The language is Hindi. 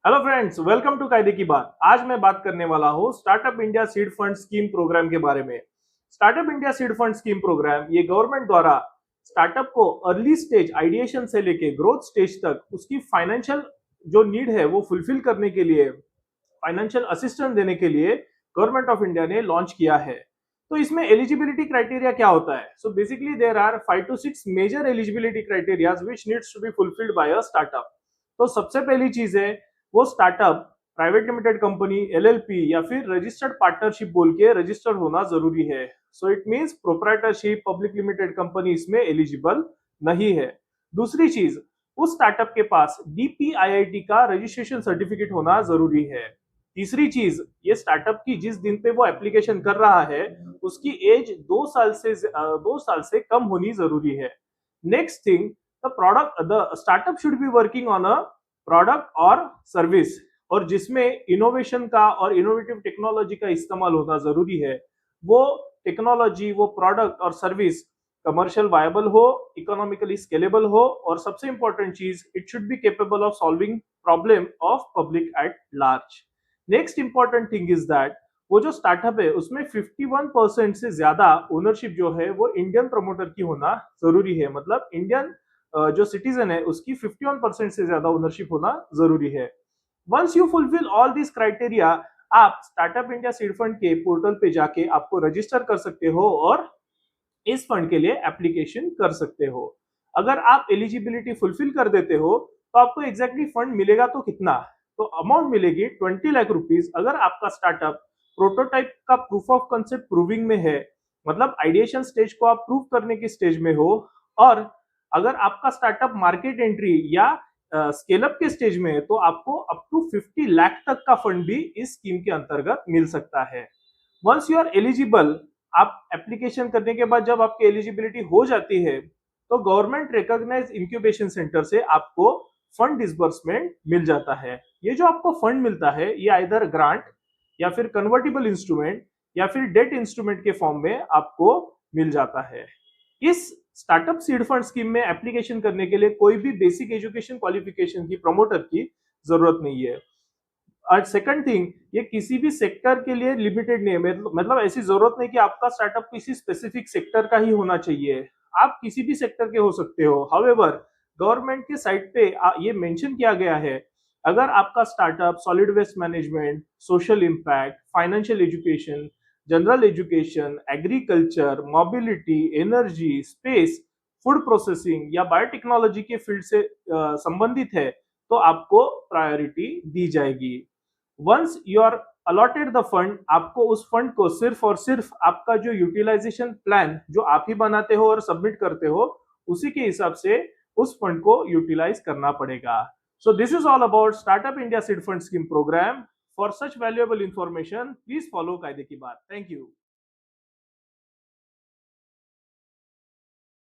हेलो फ्रेंड्स, वेलकम टू कायदे की बात। आज मैं बात करने वाला हूँ startup India seed fund scheme program के बारे में। Startup India seed fund scheme program ये गवर्नमेंट द्वारा स्टार्टअप को अर्ली स्टेज आइडिएशन से लेके ग्रोथ स्टेज तक उसकी फाइनेंशियल जो नीड है वो फुलफिल करने के लिए, फाइनेंशियल असिस्टेंस देने के लिए गवर्नमेंट ऑफ इंडिया ने लॉन्च किया है। तो इसमें एलिजिबिलिटी क्राइटेरिया क्या होता है? So basically there are 5 to 6 major eligibility criterias which needs to be fulfilled by a startup. तो सबसे पहली चीज है वो startup private limited company, LLP या फिर रजिस्टर्ड पार्टनरशिप बोल के रजिस्टर्ड होना जरूरी है। So it means proprietorship, public limited company इसमें एलिजिबल नहीं है। दूसरी चीज, उस स्टार्टअप के पास डीपीआईआईटी का रजिस्ट्रेशन सर्टिफिकेट होना जरूरी है। तीसरी चीज, ये स्टार्टअप की जिस दिन पे वो एप्लीकेशन कर रहा है उसकी एज 2 साल से कम होनी जरूरी है। Next thing, the startup should be working on a product और सर्विस, और जिसमें इनोवेशन का और इनोवेटिव टेक्नोलॉजी का इस्तेमाल होना जरूरी है। वो टेक्नोलॉजी, वो प्रोडक्ट और सर्विस कमर्शियल वायबल हो, इकोनॉमिकली स्केलेबल हो, और सबसे इंपॉर्टेंट चीज, it should be capable of solving problem of public at large. Next important thing is that वो जो स्टार्टअप है उसमें 51% से ज्यादा ओनरशिप जो है वो इंडियन प्रमोटर की होना जरूरी है। मतलब इंडियन जो सिटीजन है उसकी 51% से ज्यादा ओनरशिप होना जरूरी है। Once you fulfil all this criteria, आप स्टार्टअप इंडिया सीड फंड के पोर्टल पे जाके आपको रजिस्टर कर सकते हो और इस फंड के लिए एप्लीकेशन कर सकते हो। अगर आप एलिजिबिलिटी फुलफिल कर देते हो तो आपको एग्जैक्टली फंड मिलेगा तो कितना? तो अमाउंट मिलेगी 20 लाख रुपीज अगर आपका स्टार्टअप प्रोटोटाइप का प्रूफ ऑफ कंसेप्ट प्रूविंग में है, मतलब आइडिएशन स्टेज को आप प्रूव करने की स्टेज में हो, और अगर आपका स्टार्टअप मार्केट एंट्री या स्केल अप के स्टेज में है तो आपको अप टू 50 लाख तक का फंड भी इस स्कीम के अंतर्गत मिल सकता है। वंस यू आर एलिजिबल, आप एप्लीकेशन करने के बाद जब आपकी एलिजिबिलिटी हो जाती है तो गवर्नमेंट रिकॉग्नाइज इंक्यूबेशन सेंटर से आपको फंड डिसबर्समेंट मिल जाता है। ये जो आपको फंड मिलता है ये आइदर ग्रांट या फिर कन्वर्टिबल इंस्ट्रूमेंट या फिर डेट इंस्ट्रूमेंट के फॉर्म में आपको मिल जाता है। इस स्टार्टअप सीड फंड स्कीम में एप्लीकेशन करने के लिए कोई भी बेसिक एजुकेशन क्वालिफिकेशन की प्रमोटर की जरूरत नहीं है। और सेकंड थिंग, ये किसी भी सेक्टर के लिए लिमिटेड नहीं है। मतलब ऐसी जरूरत नहीं कि आपका स्टार्टअप किसी स्पेसिफिक सेक्टर का ही होना चाहिए, आप किसी भी सेक्टर के हो सकते हो। हाउएवर गवर्नमेंट के साइट पे ये मेंशन किया गया है, अगर आपका startup solid waste management, social impact, financial education, general education, agriculture, mobility, energy, space, food processing या बायोटेक्नोलॉजी के फील्ड से संबंधित है तो आपको प्रायोरिटी दी जाएगी। Once you are allotted the fund, आपको उस फंड को सिर्फ और सिर्फ आपका जो यूटिलाइजेशन प्लान जो आप ही बनाते हो और सबमिट करते हो उसी के हिसाब से उस फंड को यूटिलाइज करना पड़ेगा। So this is all about startup India seed fund scheme program. For such valuable information please follow कायदे की बात। Thank you.